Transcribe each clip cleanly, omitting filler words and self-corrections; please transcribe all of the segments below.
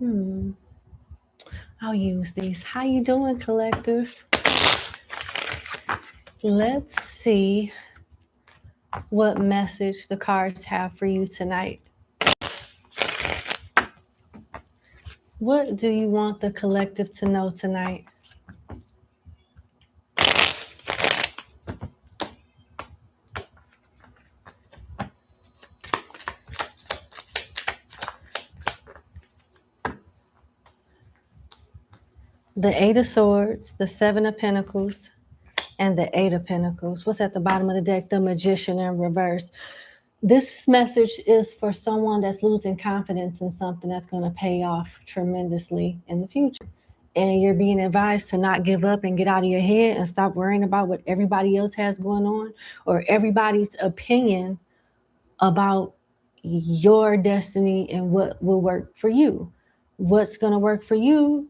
I'll use these. How you doing, collective? Let's see what message the cards have for you tonight. What do you want the collective to know tonight? The Eight of Swords, the Seven of Pentacles, and the Eight of Pentacles. What's at the bottom of the deck? The Magician in reverse. This message is for someone that's losing confidence in something that's going to pay off tremendously in the future. And you're being advised to not give up and get out of your head and stop worrying about what everybody else has going on or everybody's opinion about your destiny and what will work for you. What's going to work for you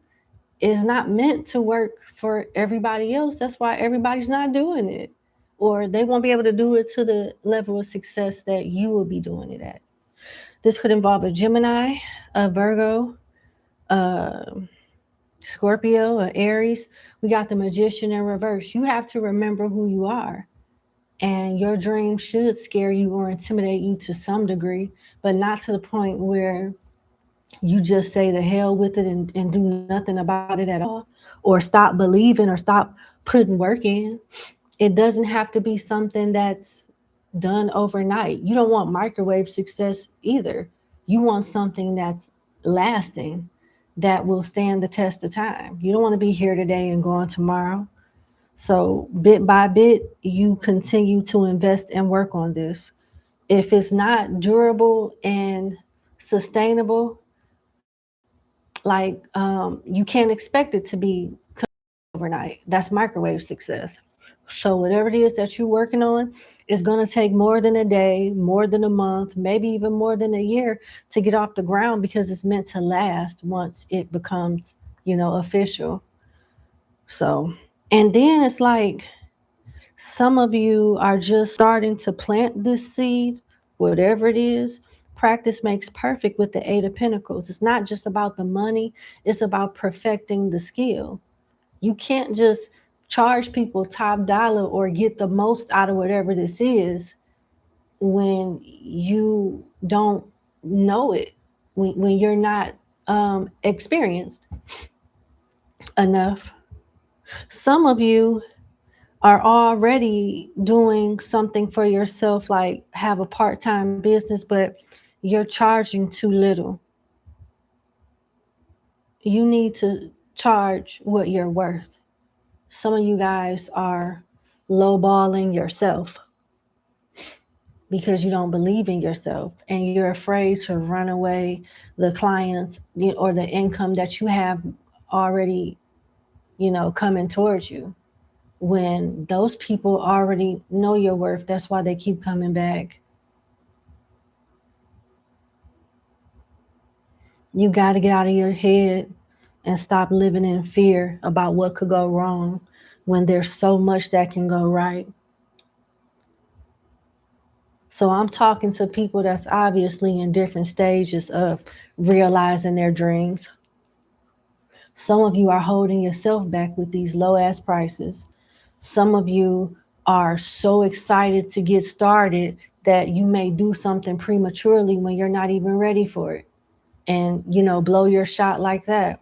is not meant to work for everybody else. That's why everybody's not doing it. Or they won't be able to do it to the level of success that you will be doing it at. This could involve a Gemini, a Virgo, Scorpio, or Aries. We got the Magician in reverse. You have to remember who you are. And your dream should scare you or intimidate you to some degree, but not to the point where you just say the hell with it and do nothing about it at all, or stop believing or stop putting work in. It doesn't have to be something that's done overnight. You don't want microwave success either. You want something that's lasting, that will stand the test of time. You don't want to be here today and gone tomorrow. So bit by bit, you continue to invest and work on this. If it's not durable and sustainable, like you can't expect it to be overnight. That's microwave success. So whatever it is that you're working on, it's going to take more than a day, more than a month, maybe even more than a year to get off the ground, because it's meant to last once it becomes, official. So, and then it's like some of you are just starting to plant this seed, whatever it is. Practice makes perfect with the Eight of Pentacles. It's not just about the money, it's about perfecting the skill. You can't just charge people top dollar or get the most out of whatever this is when you don't know it, when you're not experienced enough. Some of you are already doing something for yourself, like have a part-time business, but you're charging too little. You need to charge what you're worth. Some of you guys are lowballing yourself because you don't believe in yourself and you're afraid to run away the clients or the income that you have already, coming towards you. When those people already know your worth, that's why they keep coming back. You got to get out of your head and stop living in fear about what could go wrong when there's so much that can go right. So I'm talking to people that's obviously in different stages of realizing their dreams. Some of you are holding yourself back with these low ass prices. Some of you are so excited to get started that you may do something prematurely when you're not even ready for it, and blow your shot like that.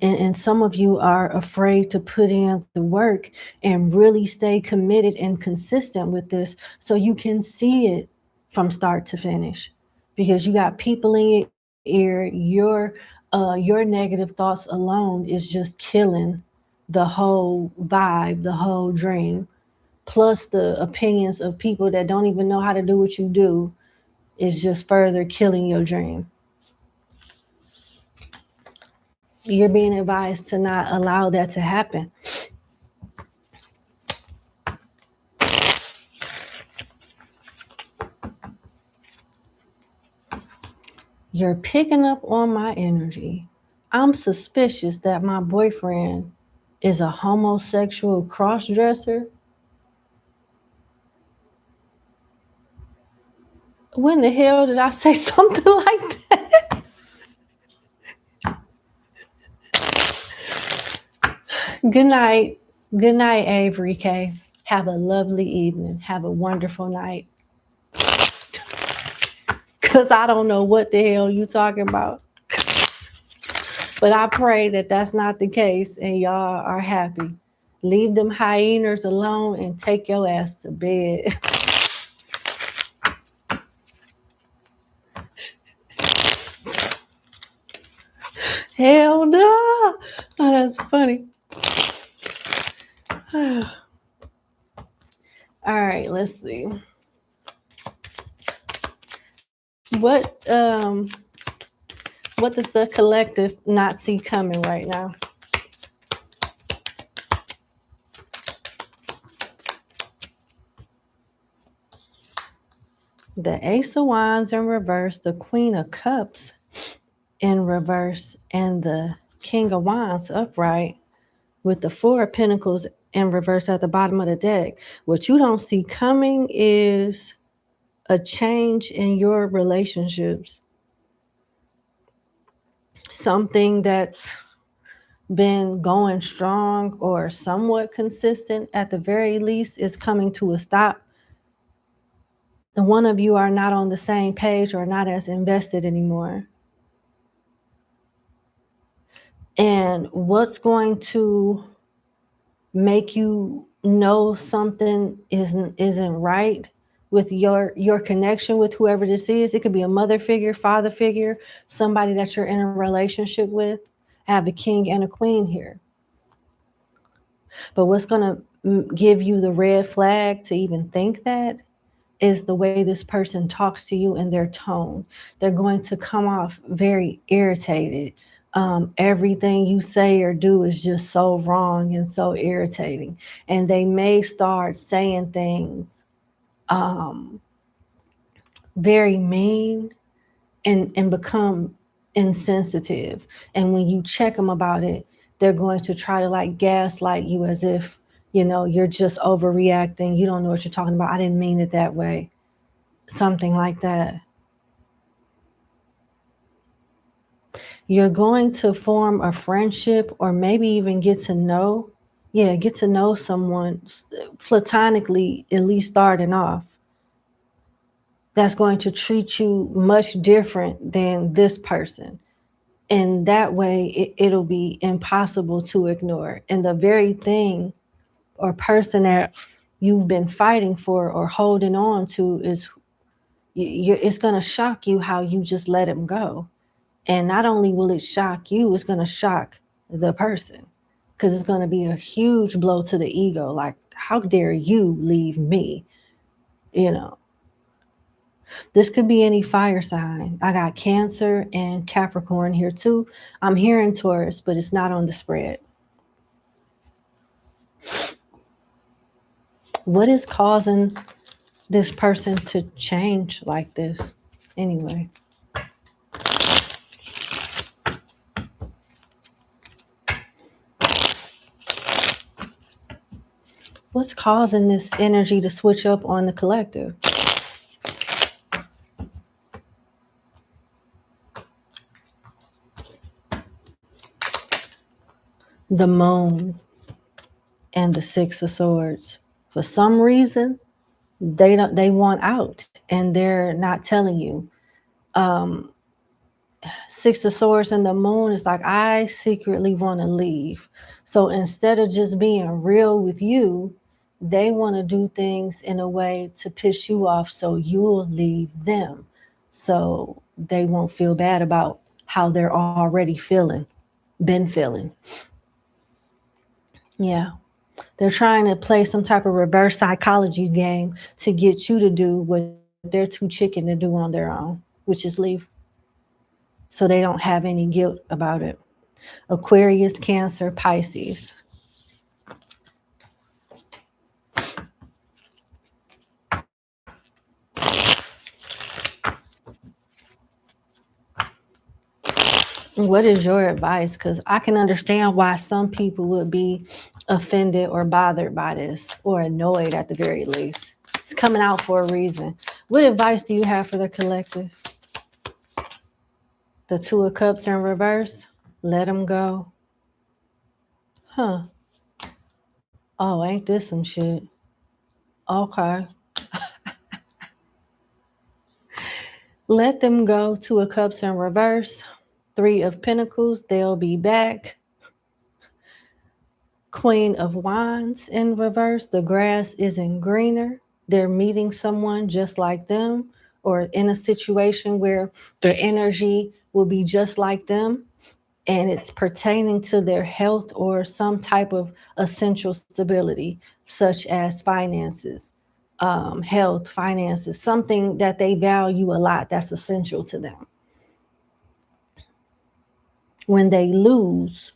And some of you are afraid to put in the work and really stay committed and consistent with this so you can see it from start to finish, because you got people in your ear. Your negative thoughts alone is just killing the whole vibe, the whole dream. Plus the opinions of people that don't even know how to do what you do is just further killing your dream. You're being advised to not allow that to happen. You're picking up on my energy. I'm suspicious that my boyfriend is a homosexual cross-dresser. When the hell did I say something like that? Good night. Good night, Avery K. Have a lovely evening. Have a wonderful night. Because I don't know what the hell you talking about. But I pray that that's not the case and y'all are happy. Leave them hyenas alone and take your ass to bed. Hell no. Oh, that's funny. All right, let's see. What does the collective not see coming right now? The Ace of Wands in reverse, the Queen of Cups in reverse, and the King of Wands upright with the Four of Pentacles in reverse at the bottom of the deck. What you don't see coming is a change in your relationships. Something that's been going strong or somewhat consistent at the very least is coming to a stop. And one of you are not on the same page or not as invested anymore. And what's going to make you know something isn't right with your connection with whoever this is? It could be a mother figure, father figure, somebody that you're in a relationship with. I have a king and a queen here. But what's going to give you the red flag to even think that is the way this person talks to you and their tone. They're going to come off very irritated. Everything you say or do is just so wrong and so irritating. And they may start saying things very mean and become insensitive. And when you check them about it, they're going to try to like gaslight you as if, you're just overreacting. You don't know what you're talking about. I didn't mean it that way. Something like that. You're going to form a friendship or maybe even get to know someone platonically, at least starting off, that's going to treat you much different than this person. And that way it'll be impossible to ignore. And the very thing or person that you've been fighting for or holding on to is it's going to shock you how you just let him go. And not only will it shock you, it's going to shock the person, because it's going to be a huge blow to the ego. Like, how dare you leave me? This could be any fire sign. I got Cancer and Capricorn here too. I'm hearing Taurus, but it's not on the spread. What is causing this person to change like this anyway? What's causing this energy to switch up on the collective? The Moon and the Six of Swords. For some reason, they want out and they're not telling you. Six of Swords and the Moon is like, I secretly want to leave. So instead of just being real with you, they want to do things in a way to piss you off so you'll leave them. So they won't feel bad about how they're already been feeling. Yeah. They're trying to play some type of reverse psychology game to get you to do what they're too chicken to do on their own, which is leave. So they don't have any guilt about it. Aquarius, Cancer, Pisces. What is your advice? Because I can understand why some people would be offended or bothered by this, or annoyed at the very least. It's coming out for a reason. What advice do you have for the collective? The Two of Cups in reverse. Let them go. Huh. Oh, ain't this some shit? Okay. Let them go. Two of Cups in reverse. Three of Pentacles. They'll be back. Queen of Wands in reverse. The grass isn't greener. They're meeting someone just like them, or in a situation where their energy will be just like them, and it's pertaining to their health or some type of essential stability, such as finances, health, finances, something that they value a lot that's essential to them. When they lose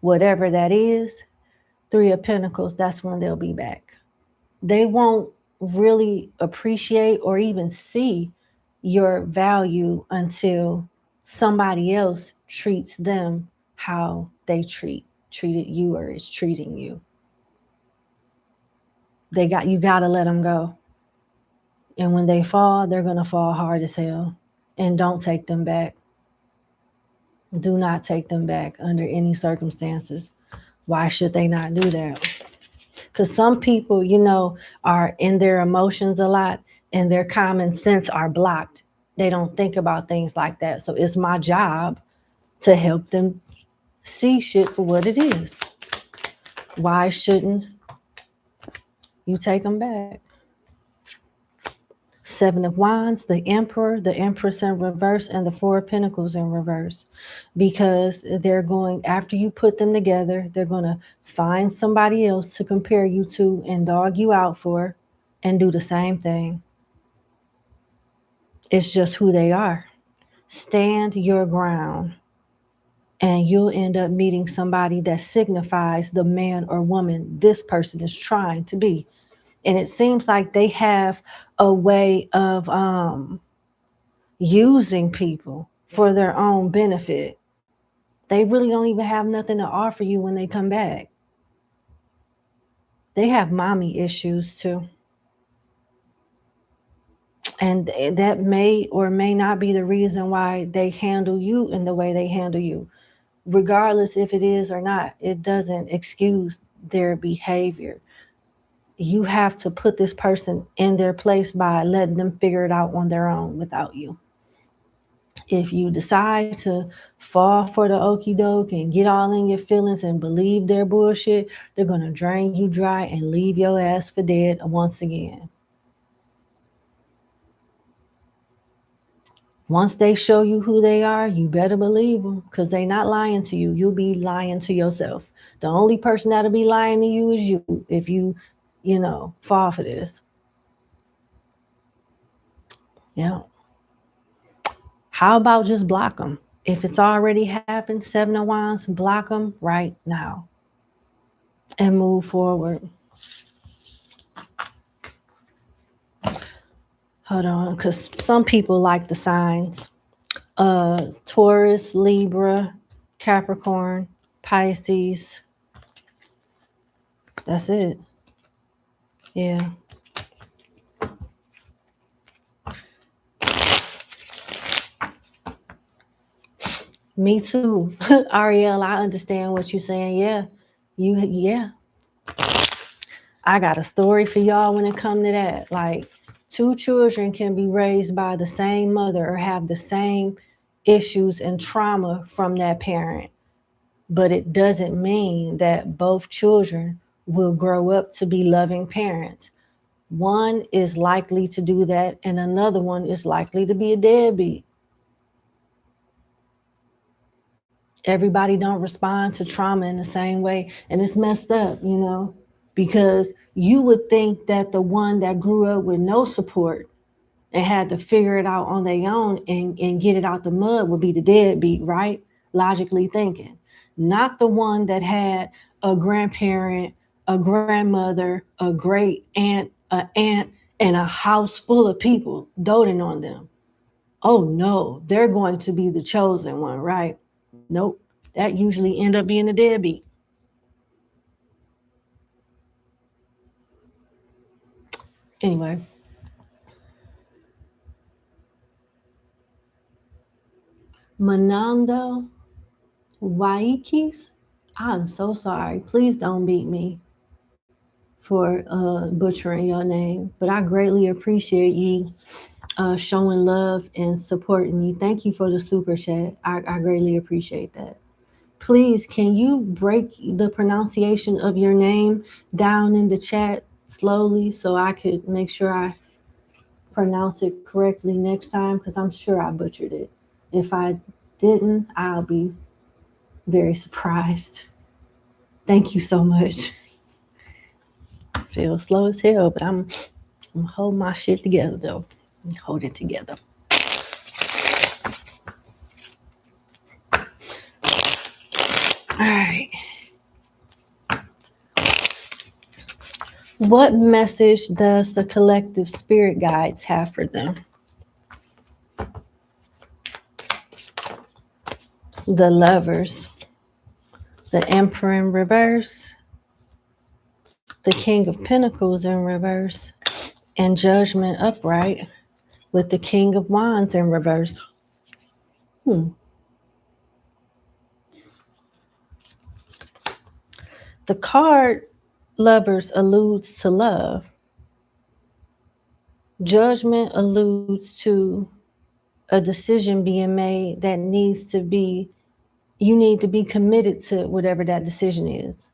whatever that is, Three of Pentacles, that's when they'll be back. They won't really appreciate or even see your value until somebody else treats them how they treated you or is treating you. You got to let them go. And when they fall, they're going to fall hard as hell. And don't take them back. Do not take them back under any circumstances. Why should they not do that? Because some people, are in their emotions a lot and their common sense are blocked. They don't think about things like that. So it's my job to help them see shit for what it is. Why shouldn't you take them back? Seven of Wands, the Emperor, the Empress in reverse, and the Four of Pentacles in reverse. Because they're going, after you put them together, they're going to find somebody else to compare you to and dog you out for and do the same thing. It's just who they are. Stand your ground, and you'll end up meeting somebody that signifies the man or woman this person is trying to be. And it seems like they have a way of using people for their own benefit. They really don't even have nothing to offer you when they come back. They have mommy issues too. And that may or may not be the reason why they handle you in the way they handle you. Regardless if it is or not, it doesn't excuse their behavior. You have to put this person in their place by letting them figure it out on their own without you. If you decide to fall for the okie doke and get all in your feelings and believe their bullshit, they're going to drain you dry and leave your ass for dead once again. Once they show you who they are, you better believe them, because they're not lying to you. You'll be lying to yourself. The only person that'll be lying to you is you if you fall for this. Yeah. How about just block them? If it's already happened, Seven of Wands, block them right now and move forward. Hold on, because some people like the signs. Taurus, Libra, Capricorn, Pisces. That's it. Yeah. Me too. Ariel, I understand what you're saying. Yeah. I got a story for y'all when it comes to that. Like, two children can be raised by the same mother or have the same issues and trauma from that parent. But it doesn't mean that both children will grow up to be loving parents. One is likely to do that, and another one is likely to be a deadbeat. Everybody don't respond to trauma in the same way, and it's messed up, because you would think that the one that grew up with no support and had to figure it out on their own and get it out the mud would be the deadbeat, right? Logically thinking. Not the one that had a grandparent, a grandmother, a great aunt, an aunt, and a house full of people doting on them. Oh no, they're going to be the chosen one, right? Nope. That usually end up being the deadbeat. Anyway. Manando Waikis, I'm so sorry. Please don't beat me. for butchering your name, but I greatly appreciate you showing love and supporting me. Thank you for the super chat. I greatly appreciate that. Please, can you break the pronunciation of your name down in the chat slowly so I could make sure I pronounce it correctly next time? Because I'm sure I butchered it. If I didn't, I'll be very surprised. Thank you so much. I feel slow as hell, but I'm holding my shit together though. Hold it together. All right. What message does the collective spirit guides have for them? The Lovers, the Emperor in reverse, the King of Pentacles in reverse, and Judgment upright with the King of Wands in reverse. The card Lovers alludes to love. Judgment alludes to a decision being made that needs to be, you need to be committed to whatever that decision is.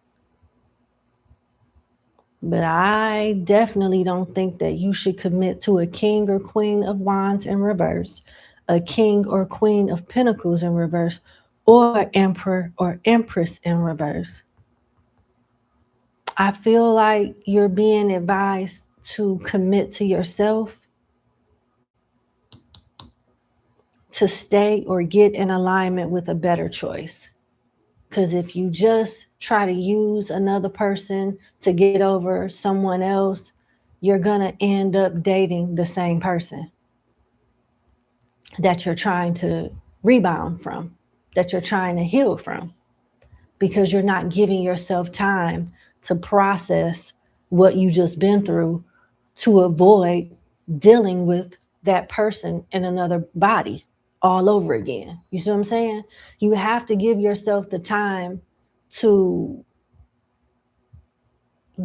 But I definitely don't think that you should commit to a King or Queen of Wands in reverse, a King or Queen of Pentacles in reverse, or Emperor or Empress in reverse. I feel like you're being advised to commit to yourself, to stay or get in alignment with a better choice. Because if you just try to use another person to get over someone else, you're going to end up dating the same person that you're trying to rebound from, that you're trying to heal from, because you're not giving yourself time to process what you just been through to avoid dealing with that person in another body all over again. You see what I'm saying? You have to give yourself the time to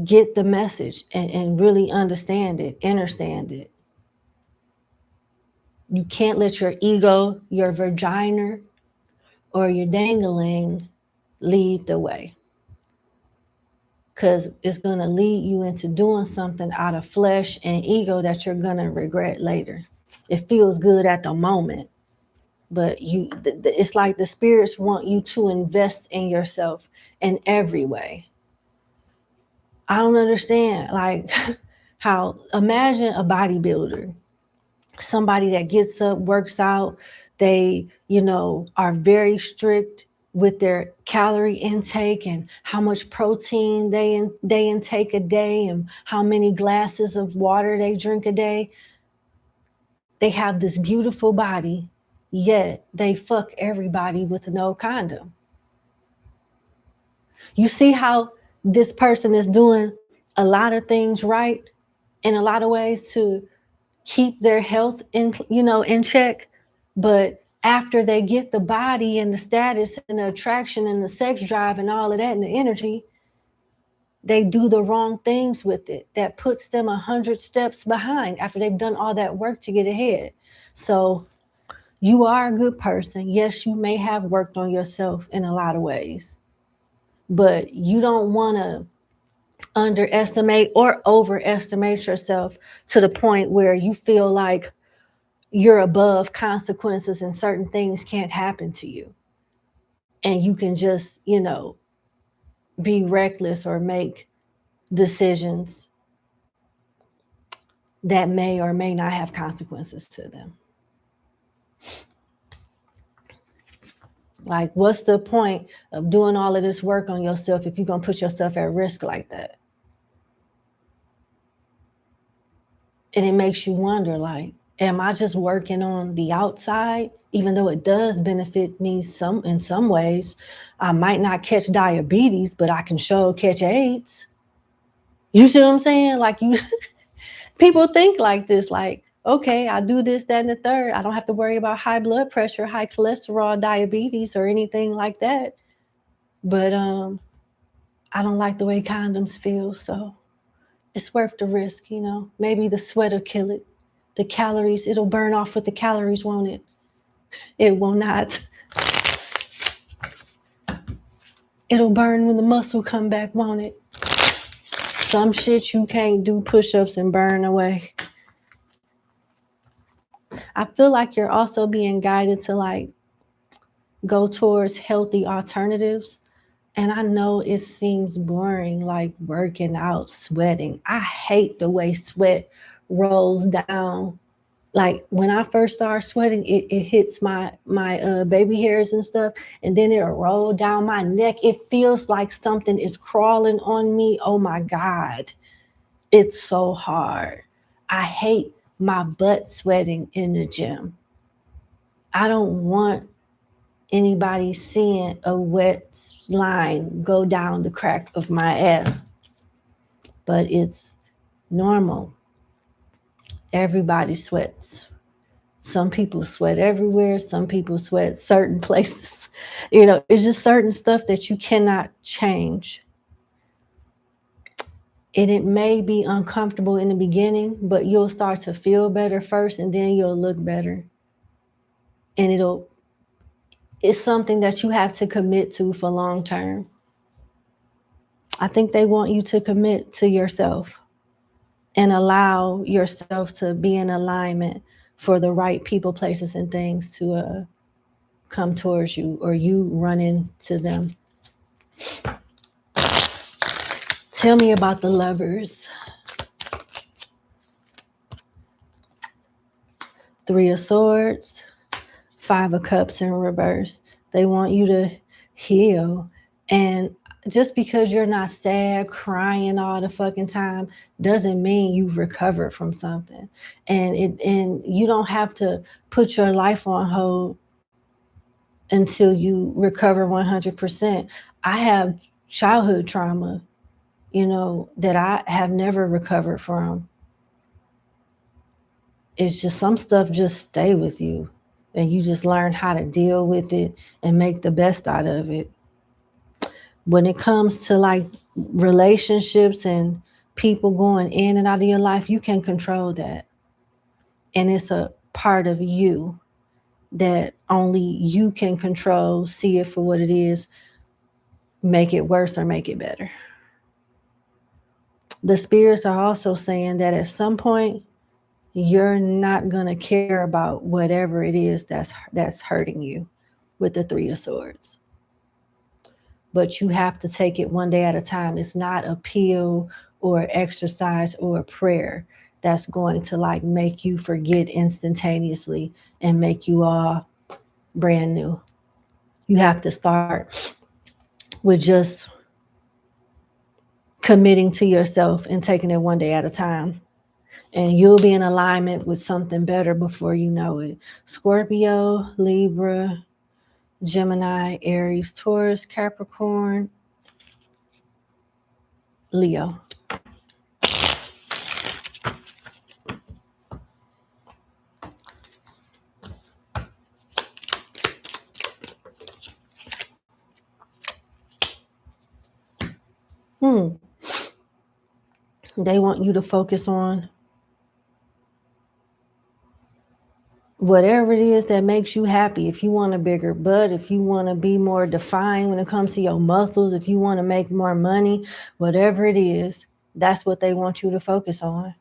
get the message and really understand it, understand it. You can't let your ego, your vagina, or your dangling lead the way. Because it's going to lead you into doing something out of flesh and ego that you're going to regret later. It feels good at the moment, but it's like the spirits want you to invest in yourself in every way. I don't understand, like, how, imagine a bodybuilder, somebody that gets up, works out, they, are very strict with their calorie intake and how much protein they intake a day and how many glasses of water they drink a day. They have this beautiful body, yet they fuck everybody with no condom. You see how this person is doing a lot of things right in a lot of ways to keep their health in check, but after they get the body and the status and the attraction and the sex drive and all of that and the energy, they do the wrong things with it that puts them 100 steps behind after they've done all that work to get ahead. So you are a good person. Yes, you may have worked on yourself in a lot of ways, but you don't want to underestimate or overestimate yourself to the point where you feel like you're above consequences and certain things can't happen to you. And you can just, be reckless or make decisions that may or may not have consequences to them. Like, what's the point of doing all of this work on yourself if you're going to put yourself at risk like that? And it makes you wonder, like, am I just working on the outside? Even though it does benefit me in some ways, I might not catch diabetes, but I can sure catch AIDS. You see what I'm saying? Like, people think like this, like, okay, I do this, that, and the third. I don't have to worry about high blood pressure, high cholesterol, diabetes, or anything like that. But I don't like the way condoms feel, so It's worth the risk, you know. Maybe the sweat will kill it. The calories, it'll burn off with the calories, won't it? It will not. It'll burn when the muscle come back, won't it? Some shit you can't do push-ups and burn away. I feel like you're also being guided to like go towards healthy alternatives. And I know it seems boring, like working out, sweating. I hate the way sweat rolls down. Like when I first start sweating, it hits my baby hairs and stuff, and then it'll roll down my neck. It feels like something is crawling on me. Oh my God. It's so hard. I hate my butt sweating in the gym. I don't want anybody seeing a wet line go down the crack of my ass. But it's normal. Everybody sweats. Some people sweat everywhere. Some people sweat certain places. You know, it's just certain stuff that you cannot change. And it may be uncomfortable in the beginning, but you'll start to feel better first, and then you'll look better. And it's something that you have to commit to for long term. I think they want you to commit to yourself and allow yourself to be in alignment for the right people, places, and things to come towards you, or you run into them. Tell me about the Lovers. Three of Swords, Five of Cups in reverse. They want you to heal. And just because you're not sad, crying all the fucking time, doesn't mean you've recovered from something. And you don't have to put your life on hold until you recover 100%. I have childhood trauma, you know, that I have never recovered from. It's just some stuff just stay with you, and you just learn how to deal with it and make the best out of it. When it comes to like relationships and people going in and out of your life, you can control that. And it's a part of you that only you can control, see it for what it is, make it worse or make it better. The spirits are also saying that at some point, you're not going to care about whatever it is that's hurting you with the Three of Swords. But you have to take it one day at a time. It's not a pill or exercise or a prayer that's going to like make you forget instantaneously and make you all brand new. You have to start with just committing to yourself and taking it one day at a time. And you'll be in alignment with something better before you know it. Scorpio, Libra, Gemini, Aries, Taurus, Capricorn, Leo. They want you to focus on whatever it is that makes you happy. If you want a bigger butt, if you want to be more defined when it comes to your muscles, if you want to make more money, whatever it is, that's what they want you to focus on.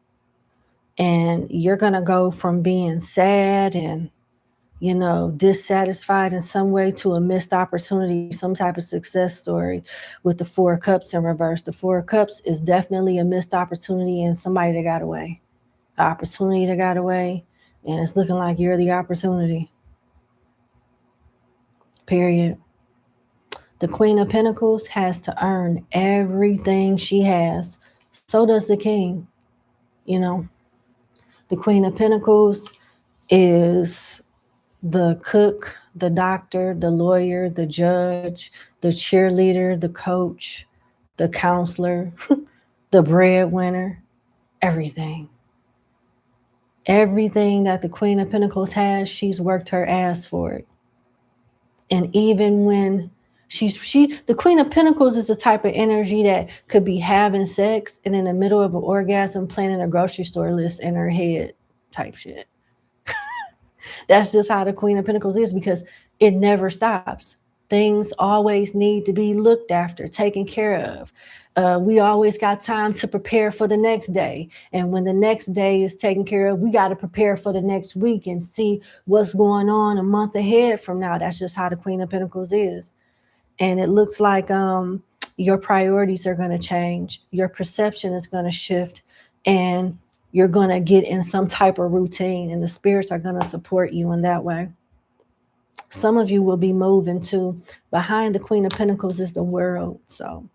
And you're going to go from being sad and, you know, dissatisfied in some way to a missed opportunity, some type of success story with the Four of Cups in reverse. The Four of Cups is definitely a missed opportunity and somebody that got away. An opportunity that got away, and it's looking like you're the opportunity. Period. The Queen of Pentacles has to earn everything she has. So does the King, you know. The Queen of Pentacles is the cook, the doctor, the lawyer, the judge, the cheerleader, the coach, the counselor, the breadwinner, everything. Everything that the Queen of Pentacles has, she's worked her ass for it. And even when The Queen of Pentacles is the type of energy that could be having sex and in the middle of an orgasm planning a grocery store list in her head type shit. That's just how the Queen of Pentacles is, because it never stops. Things always need to be looked after, taken care of. We always got time to prepare for the next day. And when the next day is taken care of, we got to prepare for the next week and see what's going on a month ahead from now. That's just how the Queen of Pentacles is. And it looks like your priorities are going to change. Your perception is going to shift, and you're going to get in some type of routine, and the spirits are going to support you in that way. Some of you will be moving to, behind the Queen of Pentacles is the world. So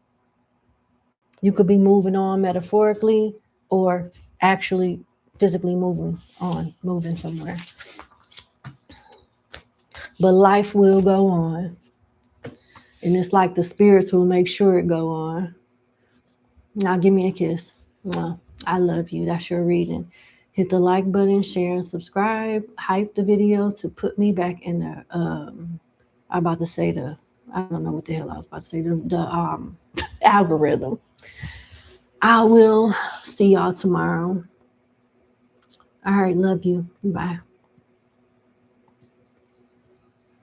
you could be moving on metaphorically or actually physically moving somewhere. But life will go on. And it's like the spirits will make sure it go on. Now give me a kiss. Well, I love you. That's your reading. Hit the like button, share, and subscribe. Hype the video to put me back in the, I'm about to say the, I don't know what the hell I was about to say, the algorithm. I will see y'all tomorrow. All right, love you. Bye.